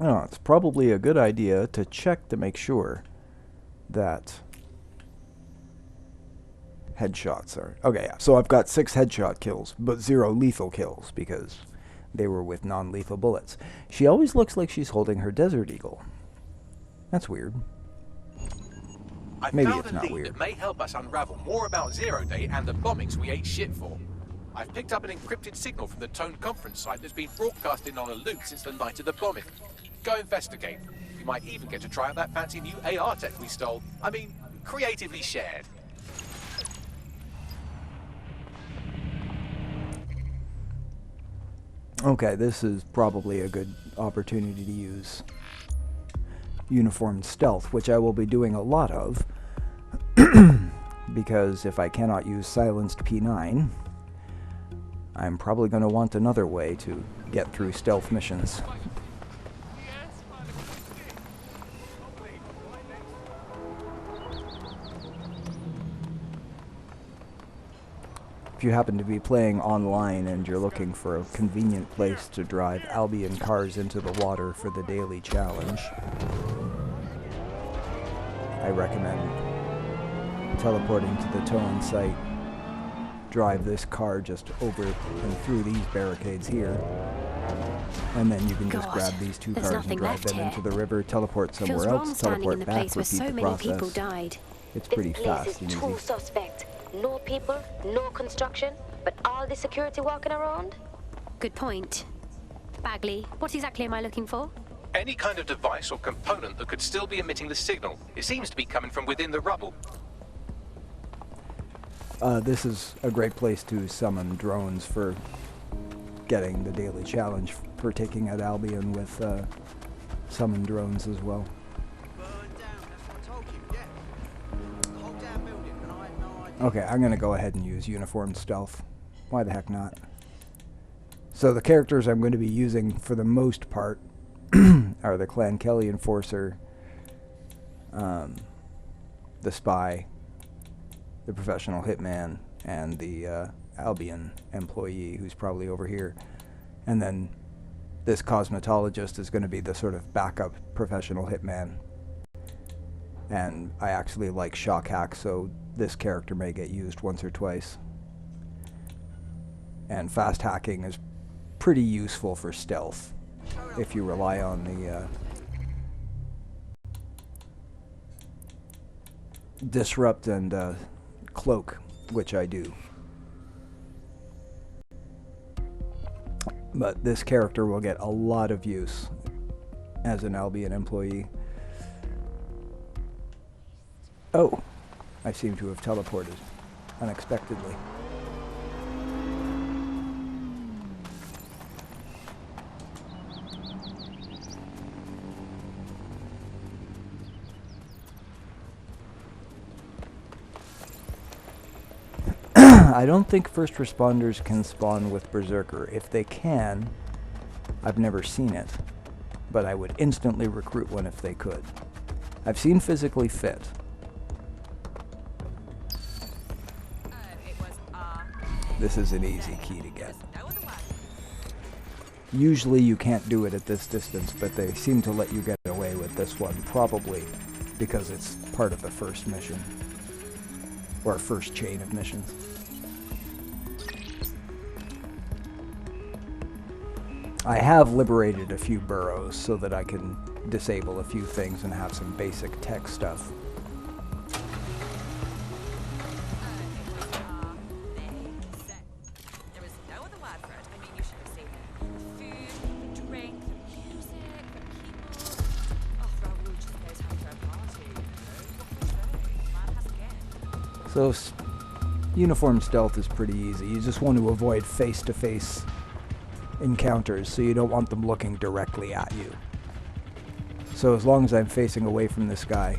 Oh, it's probably a good idea to check to make sure that headshots are... Okay, yeah. So I've got 6 headshot kills, but 0 lethal kills because they were with non-lethal bullets. She always looks like she's holding her Desert Eagle. That's weird. Maybe it's not weird. That may help us unravel more about Zero Day and the bombings we ate shit for. I've picked up an encrypted signal from the Tone conference site that's been broadcasting on a loop since the night of the bombing. Go investigate. You might even get to try out that fancy new AR tech we stole. I mean, creatively shared. Okay, this is probably a good opportunity to use uniformed stealth, which I will be doing a lot of, because if I cannot use silenced P9, I'm probably going to want another way to get through stealth missions. If you happen to be playing online and you're looking for a convenient place to drive Albion cars into the water for the daily challenge, I recommend teleporting to the towing site, drive this car just over and through these barricades here, and then you can just grab these 2 cars and drive them into the river, teleport somewhere else, teleport back, repeat the process. It's pretty fast and easy. Suspect. No people, no construction, but all the security walking around? Good point. Bagley, what exactly am I looking for? Any kind of device or component that could still be emitting the signal. It seems to be coming from within the rubble. This is a great place to summon drones for getting the daily challenge, for taking out Albion with summon drones as well. Okay, I'm going to go ahead and use uniformed stealth. Why the heck not? So the characters I'm going to be using for the most part are the Clan Kelly Enforcer, the Spy, the Professional Hitman, and the Albion employee who's probably over here. And then this Cosmetologist is going to be the sort of backup Professional Hitman. And I actually like shock hack, so this character may get used once or twice. And fast hacking is pretty useful for stealth if you rely on the disrupt and cloak, which I do. But this character will get a lot of use as an Albion employee. Oh, I seem to have teleported unexpectedly. I don't think first responders can spawn with Berserker. If they can, I've never seen it, but I would instantly recruit one if they could. I've seen Physically Fit. This is an easy key to get. Usually you can't do it at this distance, but they seem to let you get away with this one, probably because it's part of the first mission, or first chain of missions. I have liberated a few burrows so that I can disable a few things and have some basic tech stuff. So, uniform stealth is pretty easy. You just want to avoid face-to-face encounters, so you don't want them looking directly at you. So as long as I'm facing away from this guy,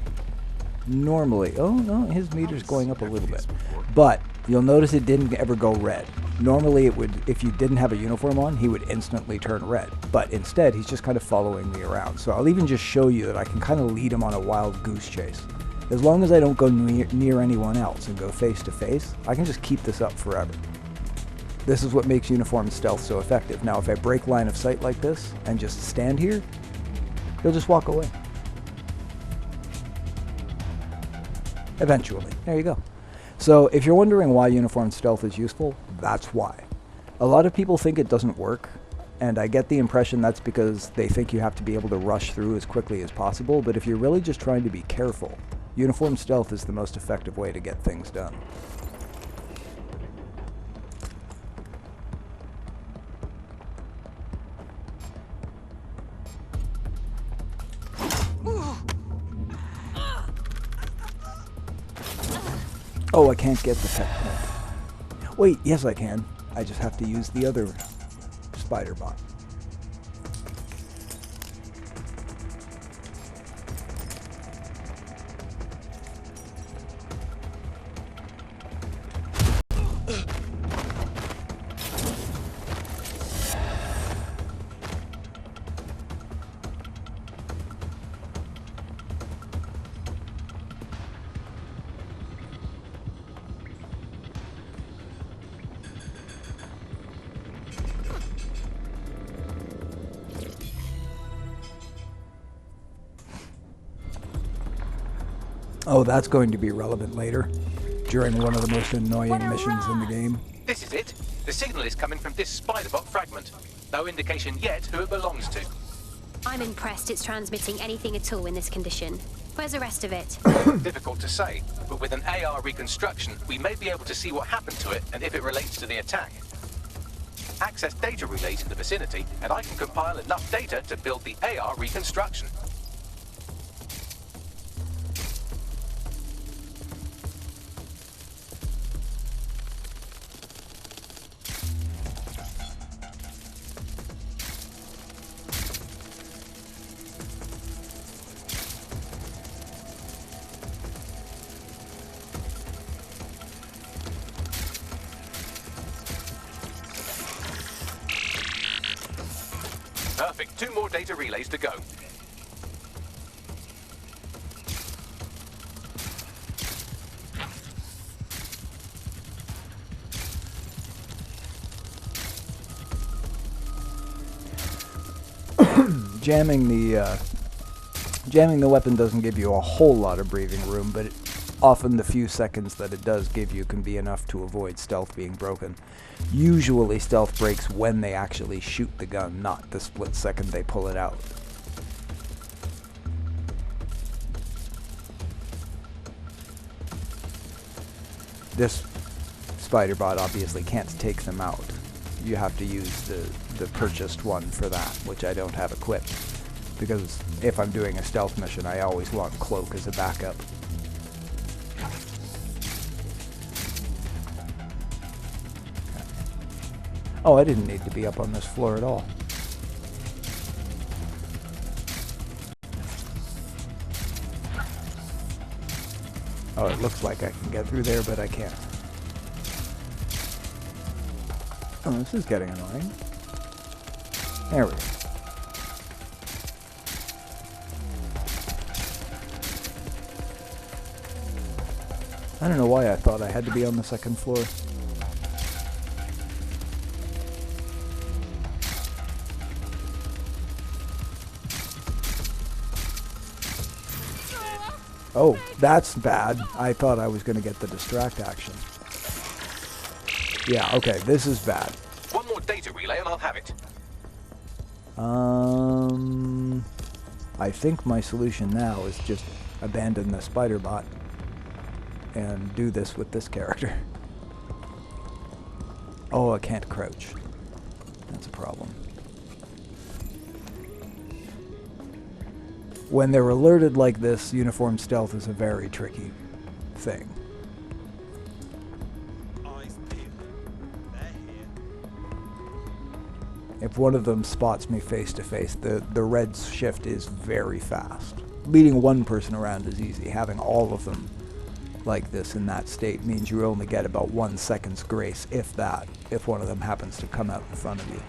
normally... Oh, no, his meter's going up a little bit. But you'll notice it didn't ever go red. Normally it would, if you didn't have a uniform on, he would instantly turn red. But instead, he's just kind of following me around. So I'll even just show you that I can kind of lead him on a wild goose chase. As long as I don't go near anyone else and go face to face, I can just keep this up forever. This is what makes uniform stealth so effective. Now, if I break line of sight like this and just stand here, He'll just walk away. Eventually. There you go. So if you're wondering why uniformed stealth is useful, that's why. A lot of people think it doesn't work, and I get the impression that's because they think you have to be able to rush through as quickly as possible, but if you're really just trying to be careful, uniformed stealth is the most effective way to get things done. Oh, I can't get the pet point. Wait, yes I can. I just have to use the other spider bot. Oh, that's going to be relevant later, during one of the most annoying missions in the game. This is it. The signal is coming from this spiderbot fragment. No indication yet who it belongs to. I'm impressed it's transmitting anything at all in this condition. Where's the rest of it? Difficult to say, but with an AR reconstruction, we may be able to see what happened to it and if it relates to the attack. Access data relays in the vicinity, and I can compile enough data to build the AR reconstruction. Perfect. 2 more data relays to go. Jamming the weapon doesn't give you a whole lot of breathing room, but often the few seconds that it does give you can be enough to avoid stealth being broken. Usually stealth breaks when they actually shoot the gun, not the split second they pull it out. This spider bot obviously can't take them out. You have to use the purchased one for that, which I don't have equipped. Because if I'm doing a stealth mission, I always want cloak as a backup. Oh, I didn't need to be up on this floor at all. Oh, it looks like I can get through there, but I can't. Oh, this is getting annoying. There we go. I don't know why I thought I had to be on the second floor. Oh, that's bad. I thought I was going to get the distract action. Yeah, okay, this is bad. 1 more data relay and I'll have it. I think my solution now is just abandon the spider bot and do this with this character. Oh, I can't crouch. That's a problem. When they're alerted like this, uniform stealth is a very tricky thing. If one of them spots me face to face, the red shift is very fast. Leading one person around is easy. Having all of them like this in that state means you only get about 1 second's grace, if that, if one of them happens to come out in front of you.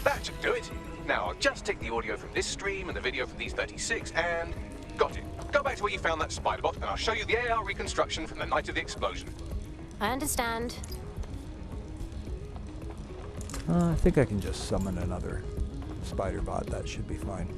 That should do it. Now I'll just take the audio from this stream and the video from these 36 and... got it. Go back to where you found that spider bot and I'll show you the AR reconstruction from the night of the explosion. I understand. I think I can just summon another spider bot. That should be fine.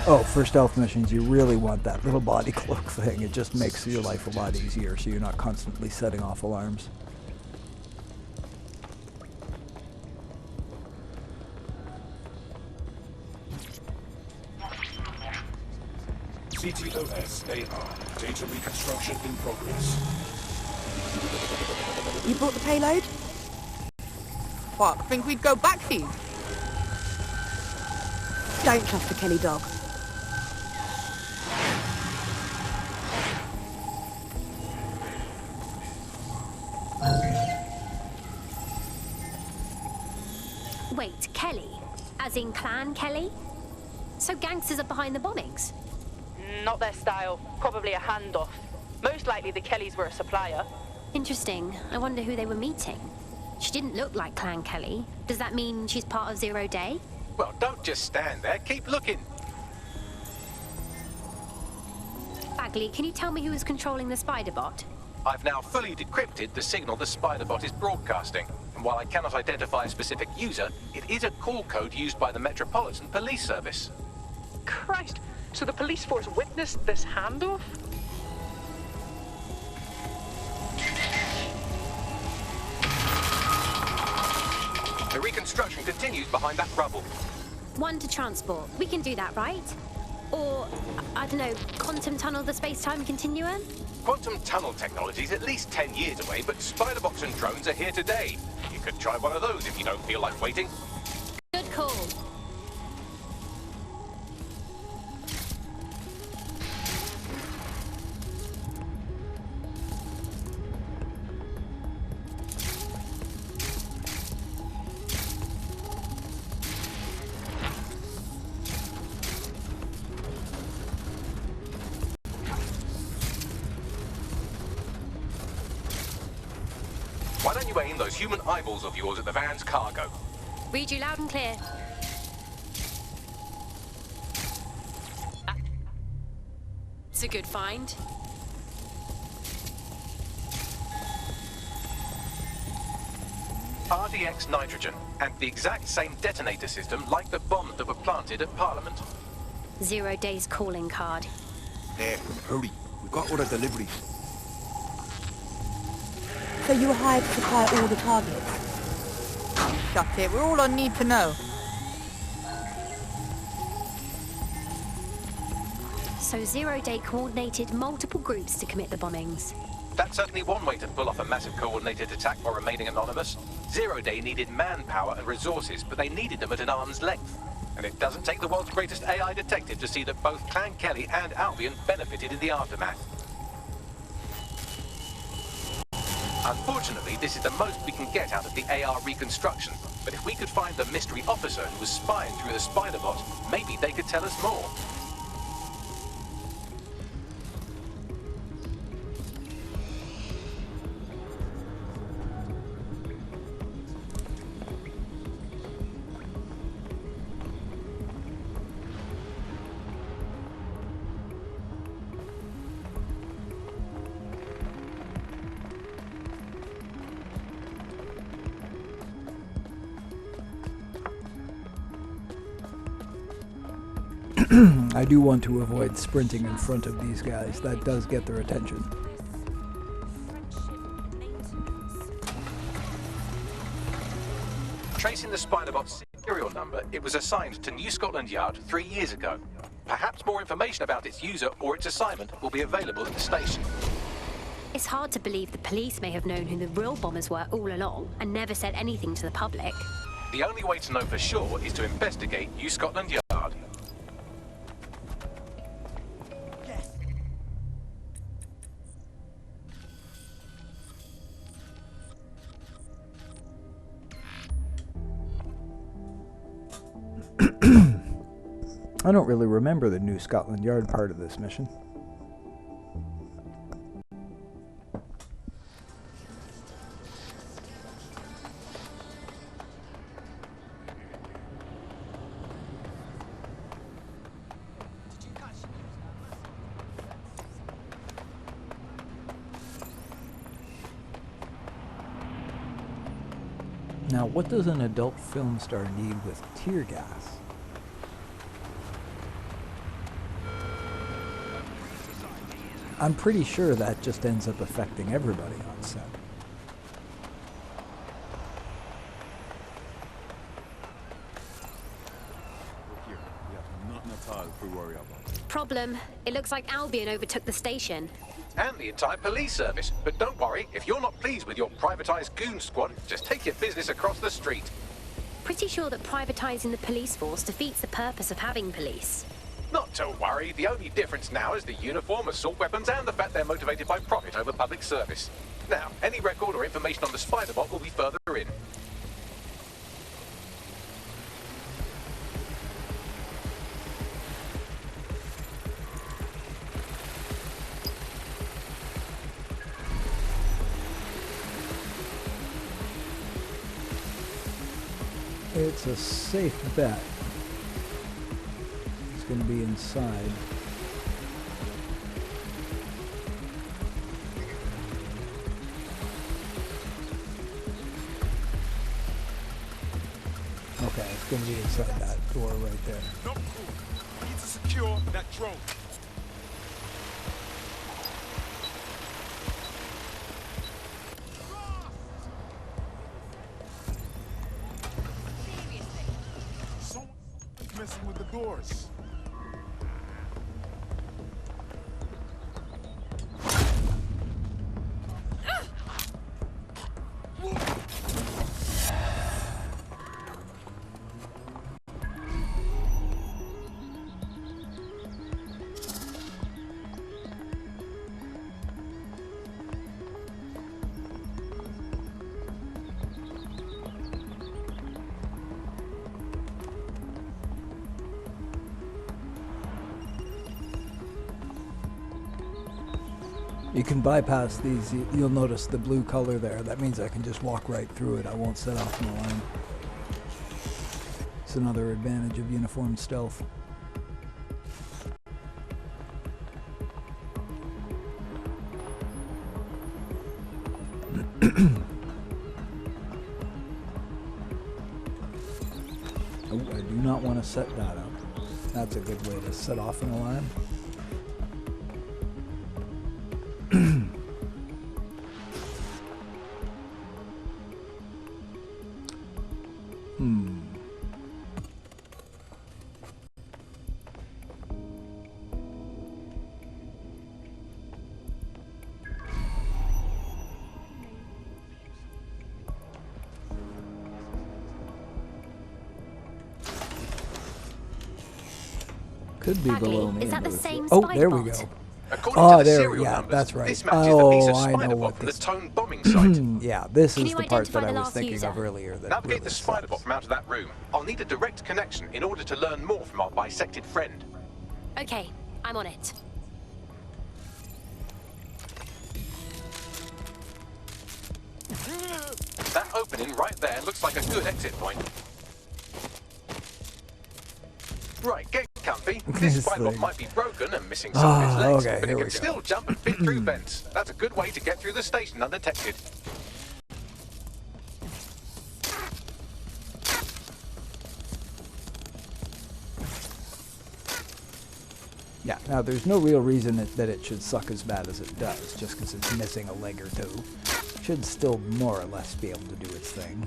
Oh, for stealth missions, you really want that little body cloak thing. It just makes your life a lot easier, so you're not constantly setting off alarms. CTOS AR. Data reconstruction in progress. You brought the payload? What, think we'd go back for you? Don't trust the Kelly dog. Wait, Kelly? As in Clan Kelly? So gangsters are behind the bombings? Not their style. Probably a handoff. Most likely the Kellys were a supplier. Interesting. I wonder who they were meeting. She didn't look like Clan Kelly. Does that mean she's part of Zero Day? Well, don't just stand there. Keep looking. Bagley, can you tell me who is controlling the spider bot? I've now fully decrypted the signal the spider bot is broadcasting. And while I cannot identify a specific user, it is a call code used by the Metropolitan Police Service. Christ, so the police force witnessed this handoff? The reconstruction continues behind that rubble. One to transport. We can do that, right? Or, I don't know, quantum tunnel the space-time continuum? Quantum tunnel technology is at least 10 years away, but spider bots and drones are here today. You could try one of those if you don't feel like waiting. Good call. Why don't you aim those human eyeballs of yours at the van's cargo? Read you loud and clear. It's a good find. RDX nitrogen, and the exact same detonator system like the bombs that were planted at Parliament. 0 Day's calling card. There, hurry. We've got other deliveries. So you were hired to supply all the targets? Shut it, we're all on need to know. So 0 Day coordinated multiple groups to commit the bombings. That's certainly one way to pull off a massive coordinated attack while remaining anonymous. 0 Day needed manpower and resources, but they needed them at an arm's length. And it doesn't take the world's greatest AI detective to see that both Clan Kelly and Albion benefited in the aftermath. Unfortunately, this is the most we can get out of the AR reconstruction. But if we could find the mystery officer who was spying through the spider bot, maybe they could tell us more. I do want to avoid sprinting in front of these guys. That does get their attention. Tracing the Spiderbot's serial number, it was assigned to New Scotland Yard 3 years ago. Perhaps more information about its user or its assignment will be available at the station. It's hard to believe the police may have known who the real bombers were all along and never said anything to the public. The only way to know for sure is to investigate New Scotland Yard. I don't really remember the New Scotland Yard part of this mission. Now, what does an adult film star need with tear gas? I'm pretty sure that just ends up affecting everybody on set. Here, we have nothing at all to worry about. Problem. It looks like Albion overtook the station. And the entire police service. But don't worry, if you're not pleased with your privatized goon squad, just take your business across the street. Pretty sure that privatizing the police force defeats the purpose of having police. Not to worry, the only difference now is the uniform, assault weapons, and the fact they're motivated by profit over public service. Now, any record or information on the spider bot will be further in. It's a safe bet. It's going to be inside. Okay, it's going to be inside that door right there. No, we need to secure that drone. Someone's messing with the doors. You can bypass these. You'll notice the blue color there. That means I can just walk right through it. I won't set off an alarm. It's another advantage of uniformed stealth. Oh, I do not want to set that up. That's a good way to set off an alarm. Could be below me. Is that the same Oh, spider there we bot? go. According to the there, serial yeah, numbers, that's right. this matches the piece of I spider know bot what from the this. Tone bombing site. Yeah, this Can is you the part that identify I the was last thinking user? of earlier. That Navigate really the spider bot sucks. from out of that room. I'll need a direct connection in order to learn more from our bisected friend. Okay, I'm on it. That opening right there looks like a good exit point. Right, get comfy. This This spider bot thing. might be broken and missing some of its legs, okay, but here it we can go. still jump and fit through vents. That's a good way to get through the station undetected. Yeah, now there's no real reason that it should suck as bad as it does, just because it's missing a leg or two. It should still more or less be able to do its thing.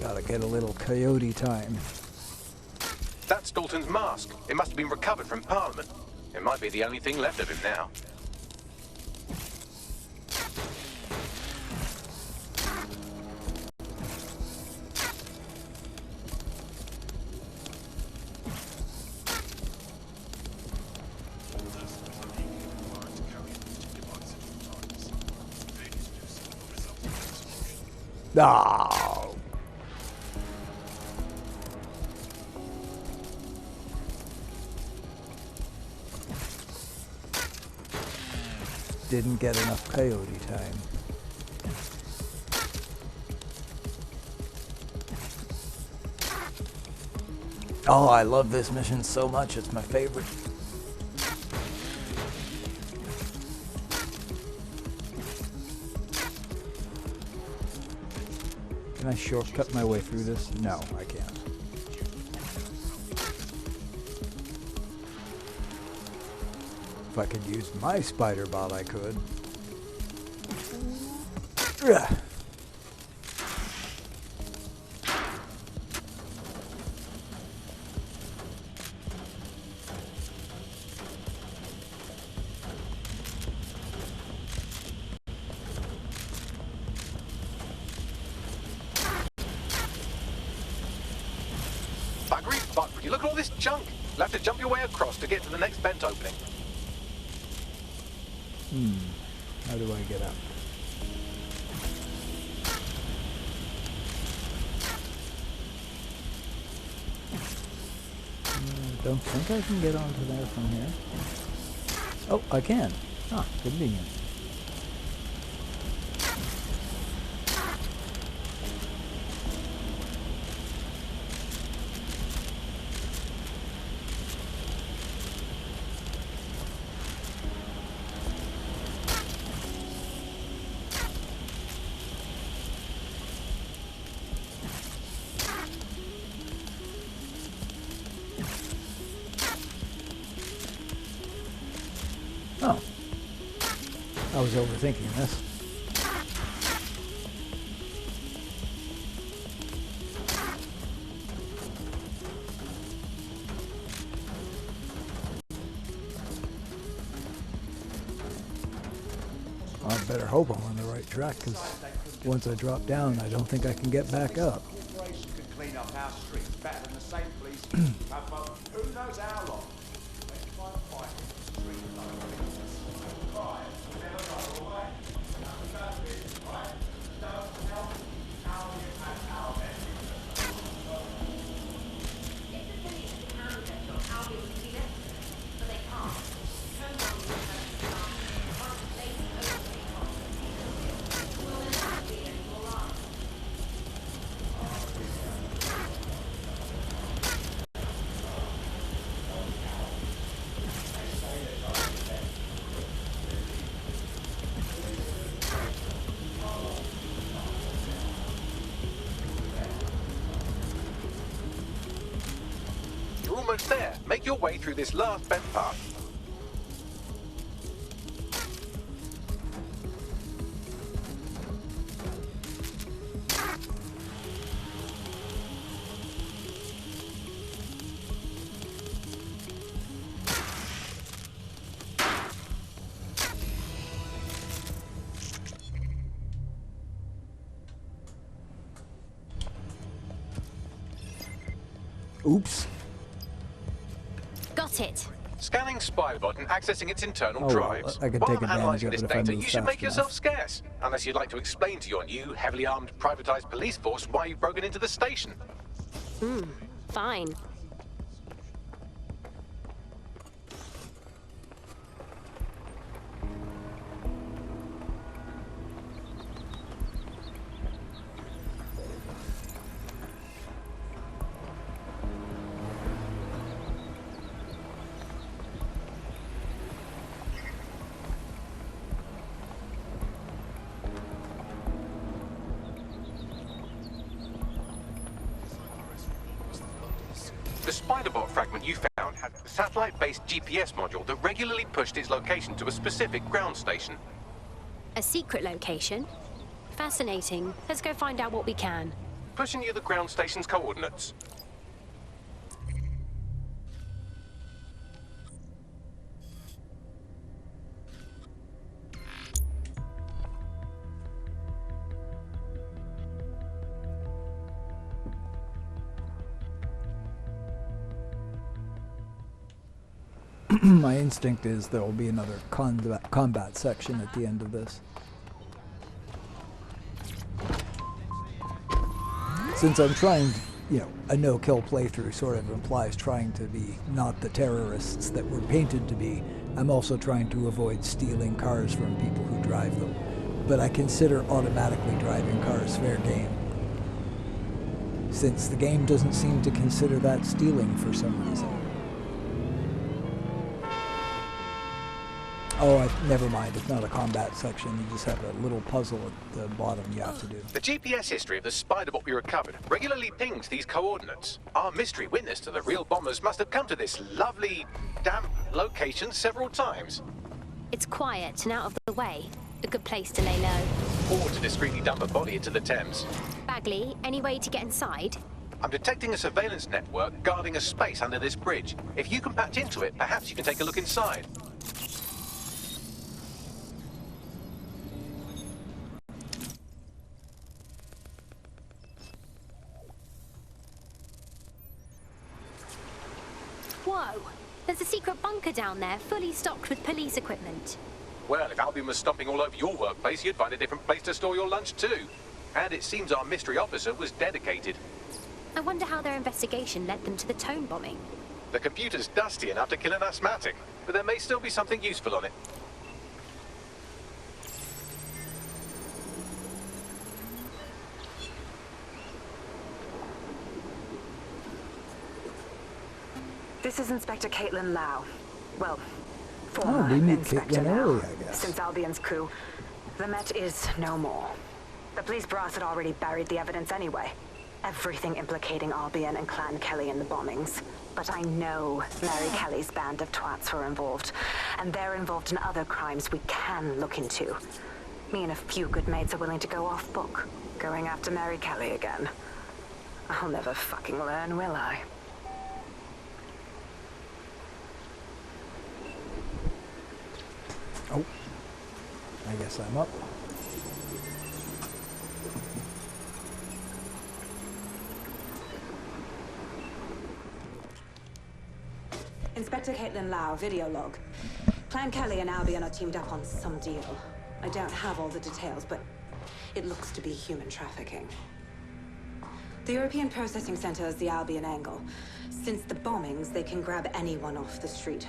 Gotta get a little coyote time. That's Dalton's mask. It must have been recovered from Parliament. It might be the only thing left of him now. Oh. Didn't get enough coyote time. Oh, I love this mission so much. It's my favorite. Can I shortcut my way through this? No, I can't. If I could use my spider bot, I could. Ugh. You look at all this junk. You'll have to jump your way across to get to the next vent opening. How do I get up? Don't think I can get onto there from here. Oh, I can. Ah, convenient. Oh. I was overthinking this. I better hope I'm on the right track, because once I drop down, I don't think I can get back up. Corporation could clean up our streets better than the same police have, but who knows how long? Let's try and fight it. Street crime will never go away. That's about it, right? Don't help our impact our If the police can get your Albion to be left, but they can't. Turn on the once they overtake will there not be any more lives? You're almost there. Make your way through this last vent path. Oops. Got it. Scanning Spybot and accessing its internal Oh, well, drives. I can While take I'm advantage analysing of this it if I data, move you should fast make yourself enough. scarce. Unless you'd like to explain to your new, heavily armed, privatised police force why you've broken into the station. Fine. The Spiderbot fragment you found had a satellite-based GPS module that regularly pushed its location to a specific ground station. A secret location? Fascinating. Let's go find out what we can. Pushing you the ground station's coordinates. My instinct is there will be another combat section at the end of this. Since I'm trying, a no-kill playthrough sort of implies trying to be not the terrorists that we're painted to be, I'm also trying to avoid stealing cars from people who drive them. But I consider automatically driving cars fair game. since the game doesn't seem to consider that stealing for some reason. Oh, never mind. It's not a combat section. You just have a little puzzle at the bottom you have to do. The GPS history of the spider bot we recovered regularly pings these coordinates. Our mystery witness to the real bombers must have come to this lovely, damp location several times. It's quiet and out of the way. A good place to lay low. Or to discreetly dump a body into the Thames. Bagley, any way to get inside? I'm detecting a surveillance network guarding a space under this bridge. If you can patch into it, perhaps you can take a look inside. Whoa! There's a secret bunker down there, fully stocked with police equipment. Well, if Albion was stomping all over your workplace, you'd find a different place to store your lunch too. And it seems our mystery officer was dedicated. I wonder how their investigation led them to the Tone bombing. The computer's dusty enough to kill an asthmatic, but there may still be something useful on it. This is Inspector Caitlin Lau. Well, Oh, former we meet Inspector Caitlin now. early, I guess. Since Albion's coup, the Met is no more. The police brass had already buried the evidence anyway. Everything implicating Albion and Clan Kelly in the bombings. But I know Mary Kelly's band of twats were involved, and they're involved in other crimes we can look into. Me and a few good mates are willing to go off book, going after Mary Kelly again. I'll never fucking learn, will I? Oh, I guess I'm up. Inspector Caitlin Lau, video log. Clan Kelly and Albion are teamed up on some deal. I don't have all the details, but it looks to be human trafficking. The European Processing Center is the Albion angle. Since the bombings, they can grab anyone off the street.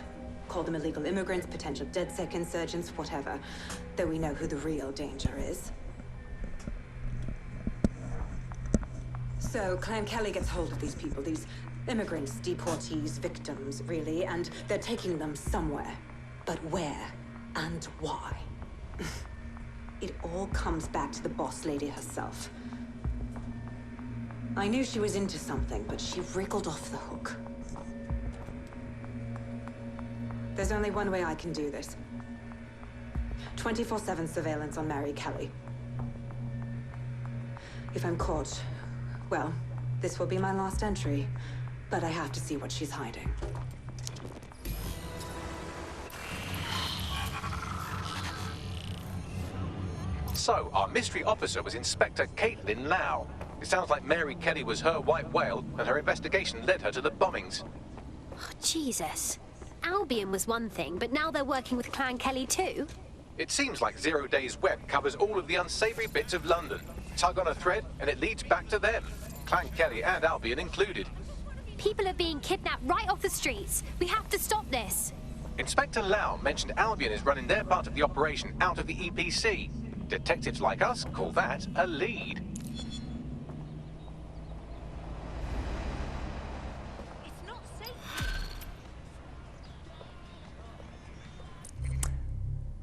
Call them illegal immigrants, potential DedSec insurgents, whatever. Though we know who the real danger is. So, Clan Kelly gets hold of these people, these immigrants, deportees, victims, really, and they're taking them somewhere. But where and why? It all comes back to the boss lady herself. I knew she was into something, but she wriggled off the hook. There's only one way I can do this. 24/7 surveillance on Mary Kelly. If I'm caught, well, this will be my last entry. But I have to see what she's hiding. So, our mystery officer was Inspector Caitlin Lau. It sounds like Mary Kelly was her white whale, and her investigation led her to the bombings. Oh, Jesus. Albion was one thing, but now they're working with Clan Kelly too? It seems like 0 Days Web covers all of the unsavory bits of London. Tug on a thread, and it leads back to them. Clan Kelly and Albion included. People are being kidnapped right off the streets. We have to stop this. Inspector Lau mentioned Albion is running their part of the operation out of the EPC. Detectives like us call that a lead. It's not safe.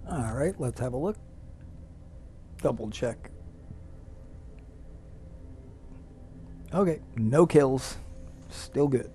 All right, let's have a look. Double check. Okay, no kills. Still good.